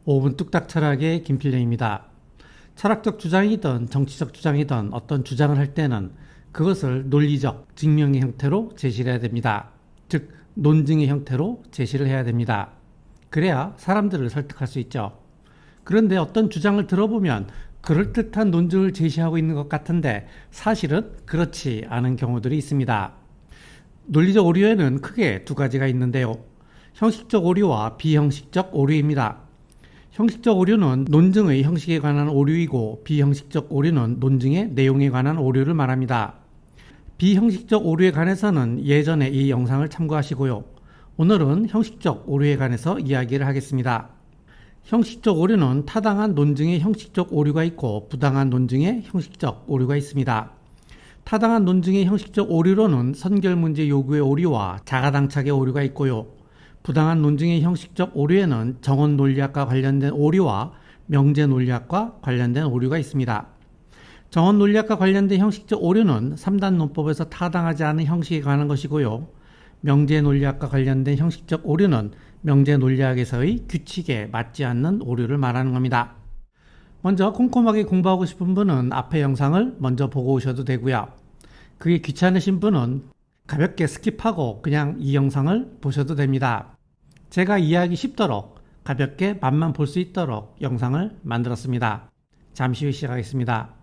5분 뚝딱 철학의 김필령입니다. 철학적 주장이든 정치적 주장이든 어떤 주장을 할 때는 그것을 논리적 증명의 형태로 제시를 해야 됩니다. 즉 논증의 형태로 제시를 해야 됩니다. 그래야 사람들을 설득할 수 있죠. 그런데 어떤 주장을 들어보면 그럴듯한 논증을 제시하고 있는 것 같은데 사실은 그렇지 않은 경우들이 있습니다. 논리적 오류에는 크게 두 가지가 있는데요. 형식적 오류와 비형식적 오류입니다. 형식적 오류는 논증의 형식에 관한 오류이고 비형식적 오류는 논증의 내용에 관한 오류를 말합니다. 비형식적 오류에 관해서는 예전에 이 영상을 참고하시고요. 오늘은 형식적 오류에 관해서 이야기를 하겠습니다. 형식적 오류는 타당한 논증의 형식적 오류가 있고 부당한 논증의 형식적 오류가 있습니다. 타당한 논증의 형식적 오류로는 선결문제 요구의 오류와 자가당착의 오류가 있고요. 부당한 논증의 형식적 오류에는 정언 논리학과 관련된 오류와 명제 논리학과 관련된 오류가 있습니다. 정언 논리학과 관련된 형식적 오류는 3단 논법에서 타당하지 않은 형식에 관한 것이고요. 명제 논리학과 관련된 형식적 오류는 명제 논리학에서의 규칙에 맞지 않는 오류를 말하는 겁니다. 먼저 꼼꼼하게 공부하고 싶은 분은 앞의 영상을 먼저 보고 오셔도 되고요. 그게 귀찮으신 분은 가볍게 스킵하고 그냥 이 영상을 보셔도 됩니다. 제가 이해하기 쉽도록 가볍게 맛만 볼 수 있도록 영상을 만들었습니다. 잠시 후 시작하겠습니다.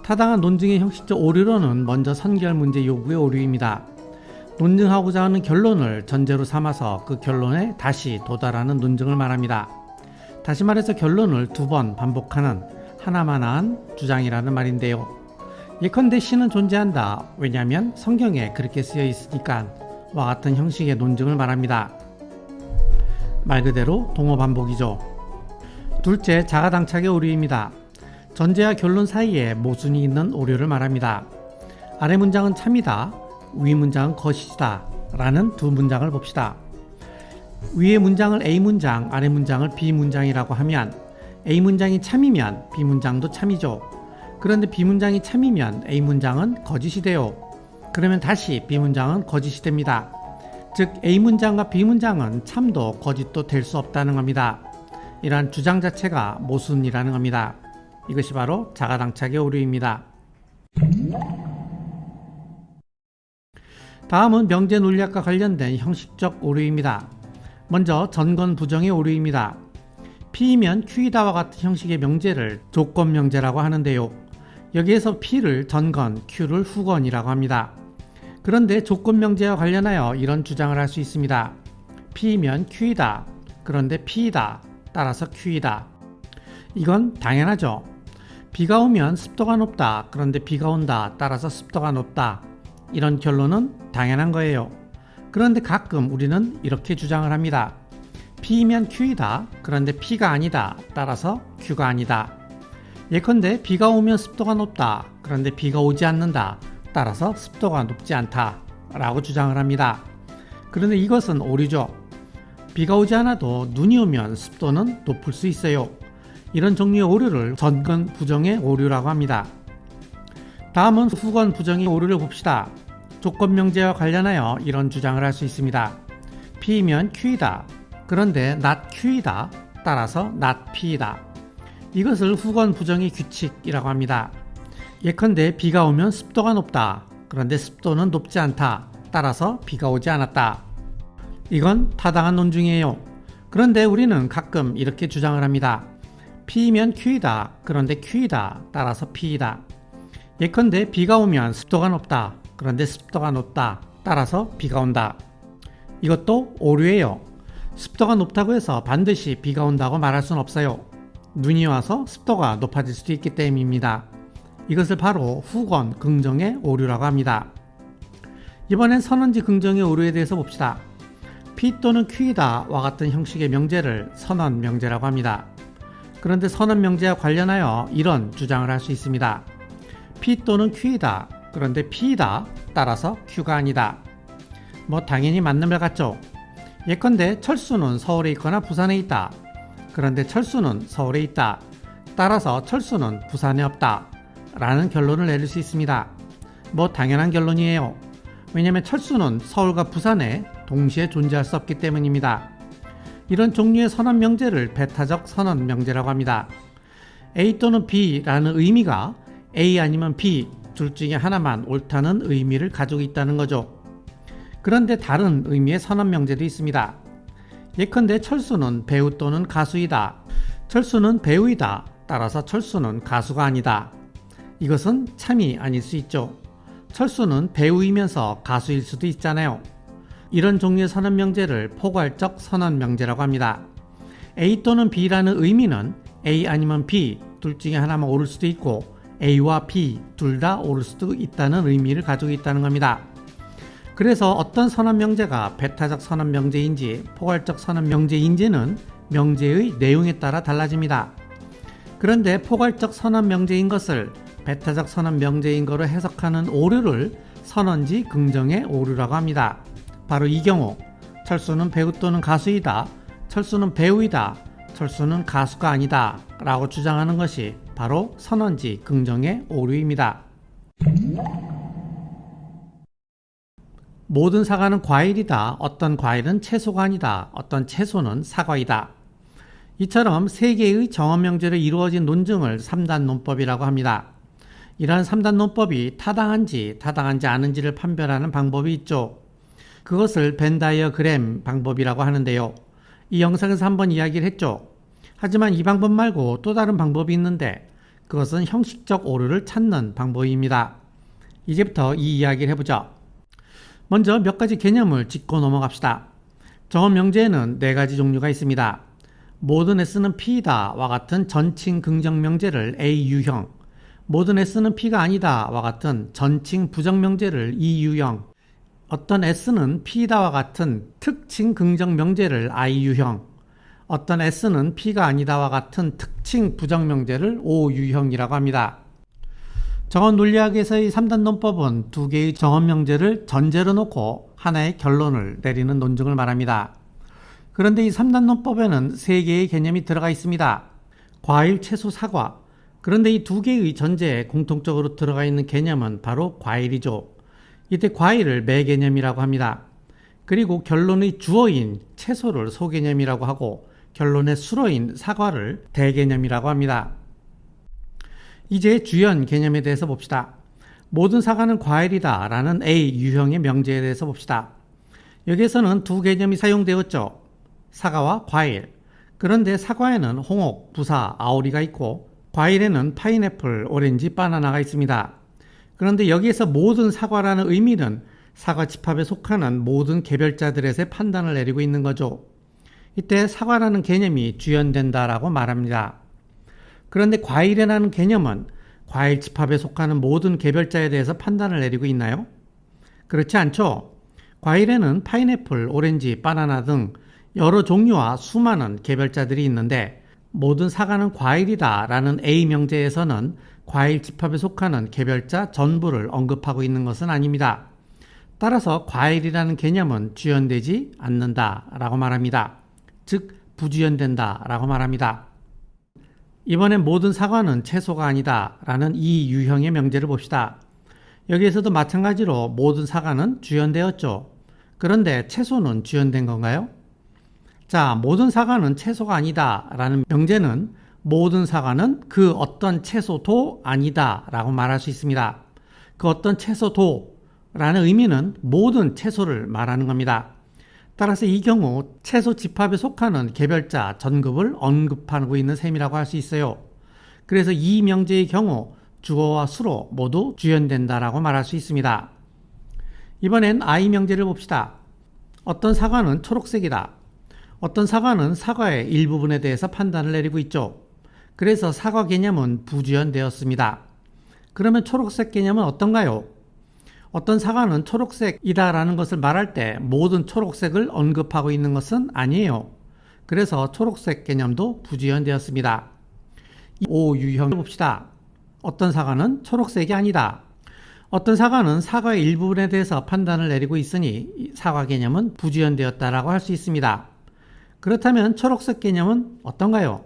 타당한 논증의 형식적 오류로는 먼저 선결문제 요구의 오류입니다. 논증하고자 하는 결론을 전제로 삼아서 그 결론에 다시 도달하는 논증을 말합니다. 다시 말해서 결론을 두 번 반복하는 하나만한 주장이라는 말인데요. 예컨대 신은 존재한다. 왜냐하면 성경에 그렇게 쓰여 있으니까 와 같은 형식의 논증을 말합니다. 말 그대로 동어 반복이죠. 둘째, 자가당착의 오류입니다. 전제와 결론 사이에 모순이 있는 오류를 말합니다. 아래 문장은 참이다, 위 문장은 거짓이다 라는 두 문장을 봅시다. 위의 문장을 A문장, 아래 문장을 B문장이라고 하면 A문장이 참이면 B문장도 참이죠. 그런데 B문장이 참이면 A문장은 거짓이 돼요. 그러면 다시 B문장은 거짓이 됩니다. 즉 A문장과 B문장은 참도 거짓도 될 수 없다는 겁니다. 이러한 주장 자체가 모순이라는 겁니다. 이것이 바로 자가당착의 오류입니다. 다음은 명제 논리학과 관련된 형식적 오류입니다. 먼저 전건 부정의 오류입니다. P이면 Q이다와 같은 형식의 명제를 조건 명제라고 하는데요. 여기에서 P를 전건, Q를 후건이라고 합니다. 그런데 조건 명제와 관련하여 이런 주장을 할 수 있습니다. P이면 Q이다. 그런데 P이다. 따라서 Q이다. 이건 당연하죠. 비가 오면 습도가 높다. 그런데 비가 온다. 따라서 습도가 높다. 이런 결론은 당연한 거예요. 그런데 가끔 우리는 이렇게 주장을 합니다. P이면 Q이다. 그런데 P가 아니다. 따라서 Q가 아니다. 예컨대 비가 오면 습도가 높다. 그런데 비가 오지 않는다. 따라서 습도가 높지 않다. 라고 주장을 합니다. 그런데 이것은 오류죠. 비가 오지 않아도 눈이 오면 습도는 높을 수 있어요. 이런 종류의 오류를 전건 부정의 오류라고 합니다. 다음은 후건 부정의 오류를 봅시다. 조건 명제와 관련하여 이런 주장을 할 수 있습니다. P이면 Q이다. 그런데 not Q이다. 따라서 not P이다. 이것을 후건 부정의 규칙이라고 합니다. 예컨대 비가 오면 습도가 높다. 그런데 습도는 높지 않다. 따라서 비가 오지 않았다. 이건 타당한 논증이에요. 그런데 우리는 가끔 이렇게 주장을 합니다. P이면 Q이다. 그런데 Q이다. 따라서 P이다. 예컨대 비가 오면 습도가 높다. 그런데 습도가 높다. 따라서 비가 온다. 이것도 오류예요. 습도가 높다고 해서 반드시 비가 온다고 말할 수는 없어요. 눈이 와서 습도가 높아질 수도 있기 때문입니다. 이것을 바로 후건 긍정의 오류라고 합니다. 이번엔 선언지 긍정의 오류에 대해서 봅시다. P 또는 Q이다 와 같은 형식의 명제를 선언 명제라고 합니다. 그런데 선언 명제와 관련하여 이런 주장을 할 수 있습니다. P 또는 Q이다. 그런데 P이다. 따라서 Q가 아니다. 당연히 맞는 말 같죠? 예컨대 철수는 서울에 있거나 부산에 있다. 그런데 철수는 서울에 있다. 따라서 철수는 부산에 없다. 라는 결론을 내릴 수 있습니다. 당연한 결론이에요. 왜냐하면 철수는 서울과 부산에 동시에 존재할 수 없기 때문입니다. 이런 종류의 선언 명제를 배타적 선언 명제라고 합니다. A 또는 B라는 의미가 A 아니면 B 둘 중에 하나만 옳다는 의미를 가지고 있다는 거죠. 그런데 다른 의미의 선언 명제도 있습니다. 예컨대 철수는 배우 또는 가수이다. 철수는 배우이다. 따라서 철수는 가수가 아니다. 이것은 참이 아닐 수 있죠. 철수는 배우이면서 가수일 수도 있잖아요. 이런 종류의 선언 명제를 포괄적 선언 명제라고 합니다. A 또는 B라는 의미는 A 아니면 B 둘 중에 하나만 옳을 수도 있고 A와 B 둘 다 옳을 수도 있다는 의미를 가지고 있다는 겁니다. 그래서 어떤 선언 명제가 배타적 선언 명제인지 포괄적 선언 명제인지는 명제의 내용에 따라 달라집니다. 그런데 포괄적 선언 명제인 것을 배타적 선언 명제인 거로 해석하는 오류를 선언지 긍정의 오류라고 합니다. 바로 이 경우 철수는 배우 또는 가수이다. 철수는 배우이다. 철수는 가수가 아니다. 라고 주장하는 것이 바로 선언지 긍정의 오류입니다. 모든 사과는 과일이다. 어떤 과일은 채소가 아니다. 어떤 채소는 사과이다. 이처럼 세 개의 정언 명제로 이루어진 논증을 3단 논법이라고 합니다. 이러한 3단 논법이 타당한지 않은지를 판별하는 방법이 있죠. 그것을 벤 다이어그램 방법이라고 하는데요. 이 영상에서 한번 이야기를 했죠. 하지만 이 방법 말고 또 다른 방법이 있는데 그것은 형식적 오류를 찾는 방법입니다. 이제부터 이 이야기를 해보죠. 먼저 몇 가지 개념을 짚고 넘어갑시다. 정언 명제에는 4가지 종류가 있습니다. 모든 S는 P다와 같은 전칭 긍정 명제를 A 유형, 모든 S는 P가 아니다와 같은 전칭 부정 명제를 E 유형, 어떤 S는 P다와 같은 특칭 긍정 명제를 I 유형, 어떤 S는 P가 아니다와 같은 특칭 부정 명제를 O 유형이라고 합니다. 정언 논리학에서의 3단 논법은 2개의 정언 명제를 전제로 놓고 하나의 결론을 내리는 논증을 말합니다. 그런데 이 3단 논법에는 3개의 개념이 들어가 있습니다. 과일, 채소, 사과. 그런데 이 2개의 전제에 공통적으로 들어가 있는 개념은 바로 과일이죠. 이때 과일을 매개념이라고 합니다. 그리고 결론의 주어인 채소를 소개념이라고 하고 결론의 수로인 사과를 대개념이라고 합니다. 이제 주연 개념에 대해서 봅시다. 모든 사과는 과일이다 라는 A 유형의 명제에 대해서 봅시다. 여기에서는 2 개념이 사용되었죠. 사과와 과일. 그런데 사과에는 홍옥, 부사, 아오리가 있고 과일에는 파인애플, 오렌지, 바나나가 있습니다. 그런데 여기에서 모든 사과라는 의미는 사과 집합에 속하는 모든 개별자들에서의 판단을 내리고 있는 거죠. 이때 사과라는 개념이 주연된다라고 말합니다. 그런데 과일이라는 개념은 과일 집합에 속하는 모든 개별자에 대해서 판단을 내리고 있나요? 그렇지 않죠. 과일에는 파인애플, 오렌지, 바나나 등 여러 종류와 수많은 개별자들이 있는데 모든 사과는 과일이다 라는 A 명제에서는 과일 집합에 속하는 개별자 전부를 언급하고 있는 것은 아닙니다. 따라서 과일이라는 개념은 주연되지 않는다 라고 말합니다. 즉 부주연된다 라고 말합니다. 이번엔 모든 사과는 채소가 아니다 라는 이 유형의 명제를 봅시다. 여기에서도 마찬가지로 모든 사과는 주연되었죠. 그런데 채소는 주연된 건가요? 자, 모든 사과는 채소가 아니다 라는 명제는 모든 사과는 그 어떤 채소도 아니다 라고 말할 수 있습니다. 그 어떤 채소도 라는 의미는 모든 채소를 말하는 겁니다. 따라서 이 경우 채소 집합에 속하는 개별자 전급을 언급하고 있는 셈이라고 할 수 있어요. 그래서 이 명제의 경우 주어와 수로 모두 주연된다라고 말할 수 있습니다. 이번엔 I 명제를 봅시다. 어떤 사과는 초록색이다. 어떤 사과는 사과의 일부분에 대해서 판단을 내리고 있죠. 그래서 사과 개념은 부주연되었습니다. 그러면 초록색 개념은 어떤가요? 어떤 사과는 초록색이다라는 것을 말할 때 모든 초록색을 언급하고 있는 것은 아니에요. 그래서 초록색 개념도 부주연되었습니다. O 유형을 봅시다. 어떤 사과는 초록색이 아니다. 어떤 사과는 사과의 일부분에 대해서 판단을 내리고 있으니 사과 개념은 부지연되었다라고 할 수 있습니다. 그렇다면 초록색 개념은 어떤가요?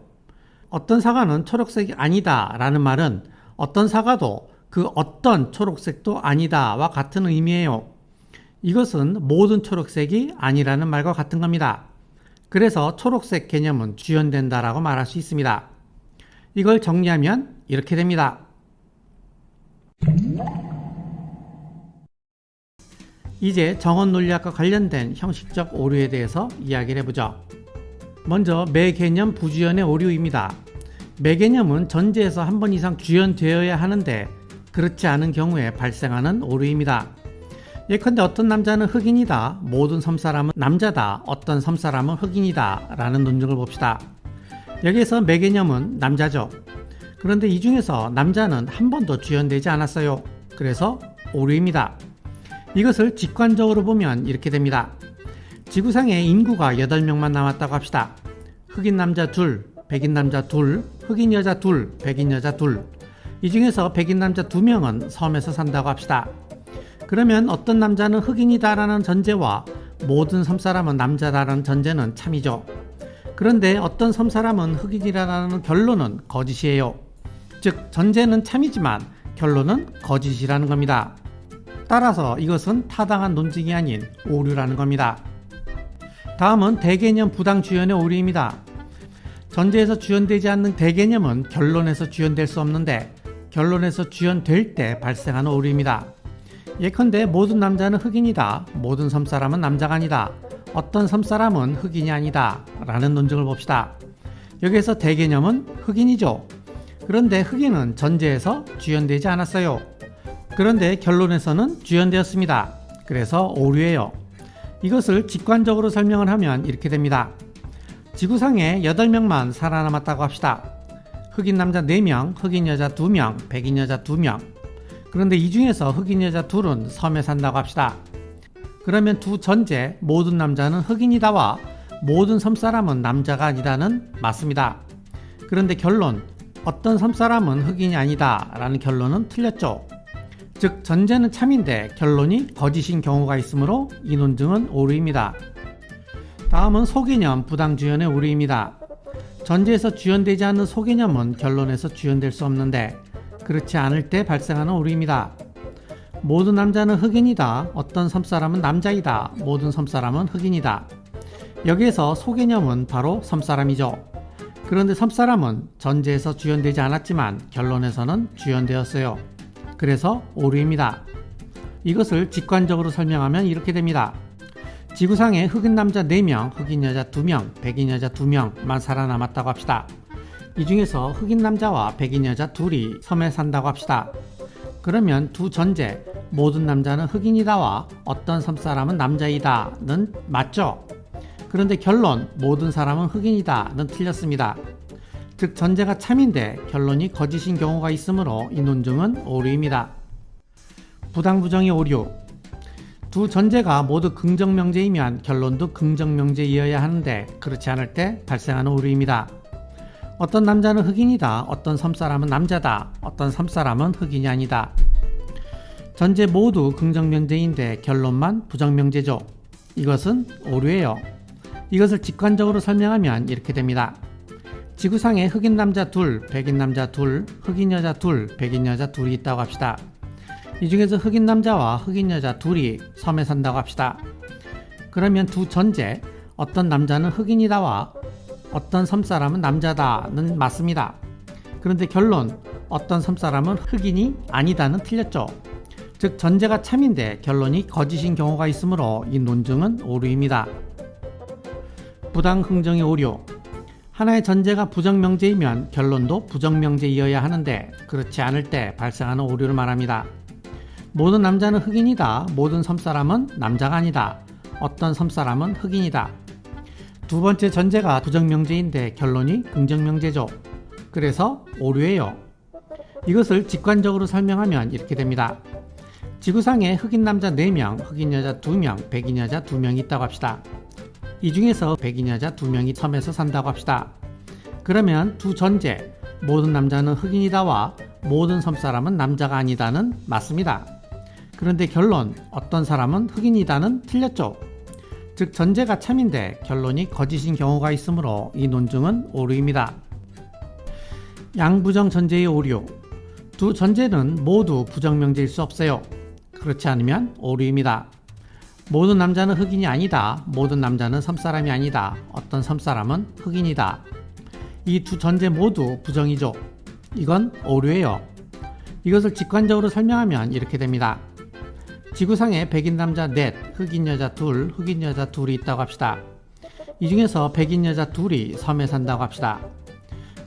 어떤 사과는 초록색이 아니다 라는 말은 어떤 사과도 그 어떤 초록색도 아니다와 같은 의미예요. 이것은 모든 초록색이 아니라는 말과 같은 겁니다. 그래서 초록색 개념은 주연된다라고 말할 수 있습니다. 이걸 정리하면 이렇게 됩니다. 이제 정언 논리학과 관련된 형식적 오류에 대해서 이야기를 해보죠. 먼저 매개념 부주연의 오류입니다. 매개념은 전제에서 한 번 이상 주연되어야 하는데 그렇지 않은 경우에 발생하는 오류입니다. 예컨대 어떤 남자는 흑인이다, 모든 섬사람은 남자다, 어떤 섬사람은 흑인이다 라는 논증을 봅시다. 여기에서 매개념은 남자죠. 그런데 이 중에서 남자는 한 번도 주연되지 않았어요. 그래서 오류입니다. 이것을 직관적으로 보면 이렇게 됩니다. 지구상에 인구가 8명만 남았다고 합시다. 흑인 남자 둘, 백인 남자 둘, 흑인 여자 둘, 백인 여자 둘. 이 중에서 백인 남자 2명은 섬에서 산다고 합시다. 그러면 어떤 남자는 흑인이다라는 전제와 모든 섬사람은 남자다라는 전제는 참이죠. 그런데 어떤 섬사람은 흑인이라는 결론은 거짓이에요. 즉 전제는 참이지만 결론은 거짓이라는 겁니다. 따라서 이것은 타당한 논증이 아닌 오류라는 겁니다. 다음은 대개념 부당주연의 오류입니다. 전제에서 주연되지 않는 대개념은 결론에서 주연될 수 없는데 결론에서 주연될 때 발생하는 오류입니다. 예컨대 모든 남자는 흑인이다, 모든 섬사람은 남자가 아니다, 어떤 섬사람은 흑인이 아니다 라는 논증을 봅시다. 여기에서 대개념은 흑인이죠. 그런데 흑인은 전제에서 주연되지 않았어요. 그런데 결론에서는 주연되었습니다. 그래서 오류예요. 이것을 직관적으로 설명을 하면 이렇게 됩니다. 지구상에 8명만 살아남았다고 합시다. 흑인 남자 4명, 흑인 여자 2명, 백인 여자 2명. 그런데 이 중에서 흑인 여자 둘은 섬에 산다고 합시다. 그러면 두 전제 모든 남자는 흑인이다와 모든 섬사람은 남자가 아니다는 맞습니다. 그런데 결론 어떤 섬사람은 흑인이 아니다 라는 결론은 틀렸죠. 즉 전제는 참인데 결론이 거짓인 경우가 있으므로 이 논증은 오류입니다. 다음은 소개념 부당주연의 오류입니다. 전제에서 주연되지 않는 소개념은 결론에서 주연될 수 없는데 그렇지 않을 때 발생하는 오류입니다. 모든 남자는 흑인이다, 어떤 섬사람은 남자이다, 모든 섬사람은 흑인이다. 여기에서 소개념은 바로 섬사람이죠. 그런데 섬사람은 전제에서 주연되지 않았지만 결론에서는 주연되었어요. 그래서 오류입니다. 이것을 직관적으로 설명하면 이렇게 됩니다. 지구상에 흑인 남자 4명, 흑인 여자 2명, 백인 여자 2명만 살아남았다고 합시다. 이 중에서 흑인 남자와 백인 여자 둘이 섬에 산다고 합시다. 그러면 두 전제 모든 남자는 흑인이다와 어떤 섬사람은 남자이다는 맞죠? 그런데 결론 모든 사람은 흑인이다는 틀렸습니다. 즉 전제가 참인데 결론이 거짓인 경우가 있으므로 이 논증은 오류입니다. 부당부정의 오류. 두 전제가 모두 긍정명제이면 결론도 긍정명제이어야 하는데 그렇지 않을 때 발생하는 오류입니다. 어떤 남자는 흑인이다, 어떤 섬사람은 남자다, 어떤 섬사람은 흑인이 아니다. 전제 모두 긍정명제인데 결론만 부정명제죠. 이것은 오류예요. 이것을 직관적으로 설명하면 이렇게 됩니다. 지구상에 흑인 남자 둘, 백인 남자 둘, 흑인 여자 둘, 백인 여자 둘이 있다고 합시다. 이 중에서 흑인 남자와 흑인 여자 둘이 섬에 산다고 합시다. 그러면 두 전제 어떤 남자는 흑인이다와 어떤 섬사람은 남자다는 맞습니다. 그런데 결론 어떤 섬사람은 흑인이 아니다는 틀렸죠. 즉 전제가 참인데 결론이 거짓인 경우가 있으므로 이 논증은 오류입니다. 부당긍정의 오류. 하나의 전제가 부정명제이면 결론도 부정명제이어야 하는데 그렇지 않을 때 발생하는 오류를 말합니다. 모든 남자는 흑인이다, 모든 섬사람은 남자가 아니다, 어떤 섬사람은 흑인이다. 두 번째 전제가 부정명제인데 결론이 긍정명제죠. 그래서 오류예요. 이것을 직관적으로 설명하면 이렇게 됩니다. 지구상에 흑인 남자 4명, 흑인 여자 2명, 백인 여자 2명이 있다고 합시다. 이 중에서 백인 여자 2명이 섬에서 산다고 합시다. 그러면 두 전제 모든 남자는 흑인이다와 모든 섬사람은 남자가 아니다는 맞습니다. 그런데 결론 어떤 사람은 흑인이다는 틀렸죠. 즉 전제가 참인데 결론이 거짓인 경우가 있으므로 이 논증은 오류입니다. 양부정 전제의 오류. 두 전제는 모두 부정명제일 수 없어요. 그렇지 않으면 오류입니다. 모든 남자는 흑인이 아니다. 모든 남자는 섬사람이 아니다. 어떤 섬사람은 흑인이다. 이 두 전제 모두 부정이죠. 이건 오류예요. 이것을 직관적으로 설명하면 이렇게 됩니다. 지구상에 백인 남자 넷, 흑인 여자 둘, 흑인 여자 둘이 있다고 합시다. 이 중에서 백인 여자 둘이 섬에 산다고 합시다.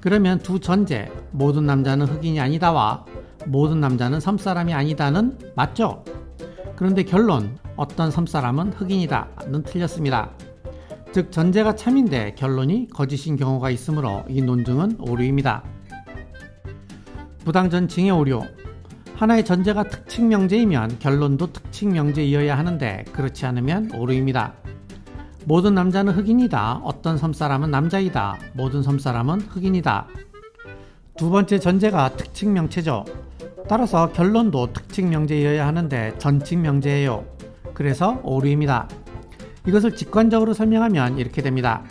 그러면 두 전제, 모든 남자는 흑인이 아니다와 모든 남자는 섬사람이 아니다는 맞죠? 그런데 결론, 어떤 섬사람은 흑인이다는 틀렸습니다. 즉 전제가 참인데 결론이 거짓인 경우가 있으므로 이 논증은 오류입니다. 부당전칭의 오류. 하나의 전제가 특칙명제이면 결론도 특칙명제이어야 하는데 그렇지 않으면 오류입니다. 모든 남자는 흑인이다. 어떤 섬사람은 남자이다. 모든 섬사람은 흑인이다. 두 번째 전제가 특칙명체죠. 따라서 결론도 특칙명제이어야 하는데 전칙명제예요. 그래서 오류입니다. 이것을 직관적으로 설명하면 이렇게 됩니다.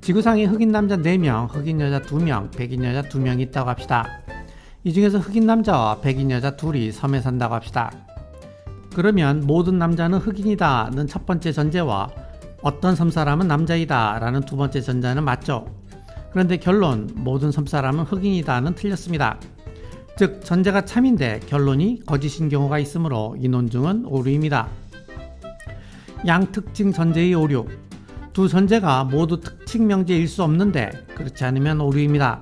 지구상에 흑인 남자 4명, 흑인 여자 2명, 백인 여자 2명이 있다고 합시다. 이 중에서 흑인 남자와 백인 여자 둘이 섬에 산다고 합시다. 그러면 모든 남자는 흑인이다는 첫 번째 전제와 어떤 섬사람은 남자이다 라는 두 번째 전제는 맞죠. 그런데 결론 모든 섬사람은 흑인이다는 틀렸습니다. 즉 전제가 참인데 결론이 거짓인 경우가 있으므로 이 논증은 오류입니다. 양특징 전제의 오류. 두 전제가 모두 특칙명제일 수 없는데 그렇지 않으면 오류입니다.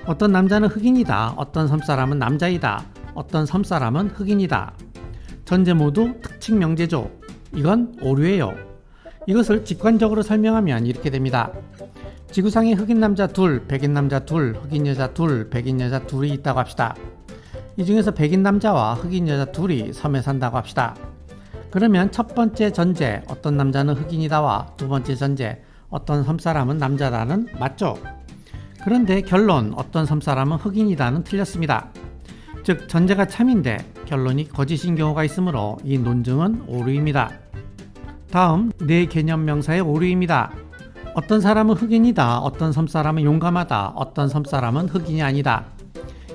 어떤 남자는 흑인이다. 어떤 섬사람은 남자이다. 어떤 섬사람은 흑인이다. 전제 모두 특칙명제죠. 이건 오류예요. 이것을 직관적으로 설명하면 이렇게 됩니다. 지구상에 흑인 남자 둘, 백인 남자 둘, 흑인 여자 둘, 백인 여자 둘이 있다고 합시다. 이 중에서 백인 남자와 흑인 여자 둘이 섬에 산다고 합시다. 그러면 첫 번째 전제 어떤 남자는 흑인이다와 두 번째 전제 어떤 섬사람은 남자다는 맞죠? 그런데 결론 어떤 섬사람은 흑인이다는 틀렸습니다. 즉 전제가 참인데 결론이 거짓인 경우가 있으므로 이 논증은 오류입니다. 다음 네 개념 명사의 오류입니다. 어떤 사람은 흑인이다. 어떤 섬사람은 용감하다. 어떤 섬사람은 흑인이 아니다.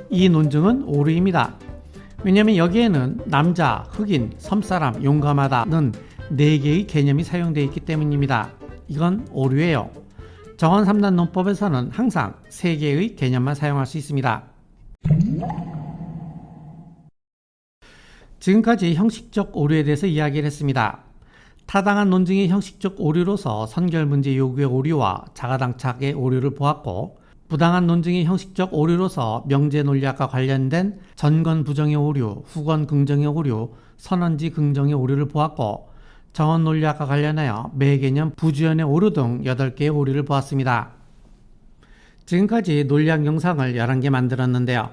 이 논증은 오류입니다. 왜냐하면 여기에는 남자, 흑인, 섬사람, 용감하다는 4개의 개념이 사용되어 있기 때문입니다. 이건 오류예요. 정원 3단 논법에서는 항상 3개의 개념만 사용할 수 있습니다. 지금까지 형식적 오류에 대해서 이야기를 했습니다. 타당한 논증의 형식적 오류로서 선결문제 요구의 오류와 자가당착의 오류를 보았고, 부당한 논증의 형식적 오류로서 명제 논리학과 관련된 전건 부정의 오류, 후건 긍정의 오류, 선언지 긍정의 오류를 보았고, 정원 논리학과 관련하여 매개념 부주연의 오류 등 8개의 오류를 보았습니다. 지금까지 논리학 영상을 11개 만들었는데요.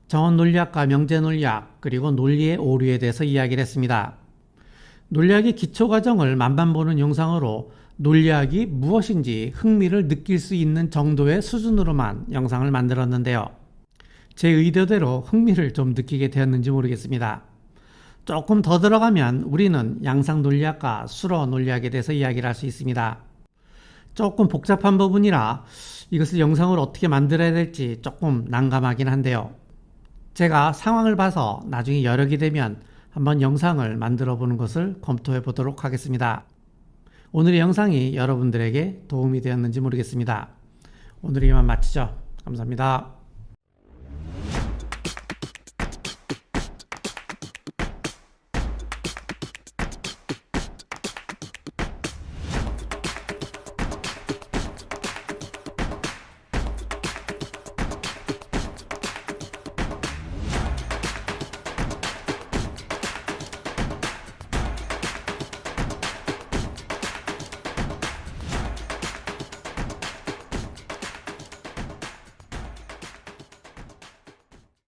정원 논리학과 명제 논리학, 그리고 논리의 오류에 대해서 이야기를 했습니다. 논리학의 기초과정을 만만 보는 영상으로 논리학이 무엇인지 흥미를 느낄 수 있는 정도의 수준으로만 영상을 만들었는데요. 제 의도대로 흥미를 좀 느끼게 되었는지 모르겠습니다. 조금 더 들어가면 우리는 양상 논리학과 수로 논리학에 대해서 이야기를 할 수 있습니다. 조금 복잡한 부분이라 이것을 영상으로 어떻게 만들어야 될지 조금 난감하긴 한데요. 제가 상황을 봐서 나중에 여력이 되면 한번 영상을 만들어 보는 것을 검토해 보도록 하겠습니다. 오늘의 영상이 여러분들에게 도움이 되었는지 모르겠습니다. 오늘 이만 마치죠. 감사합니다.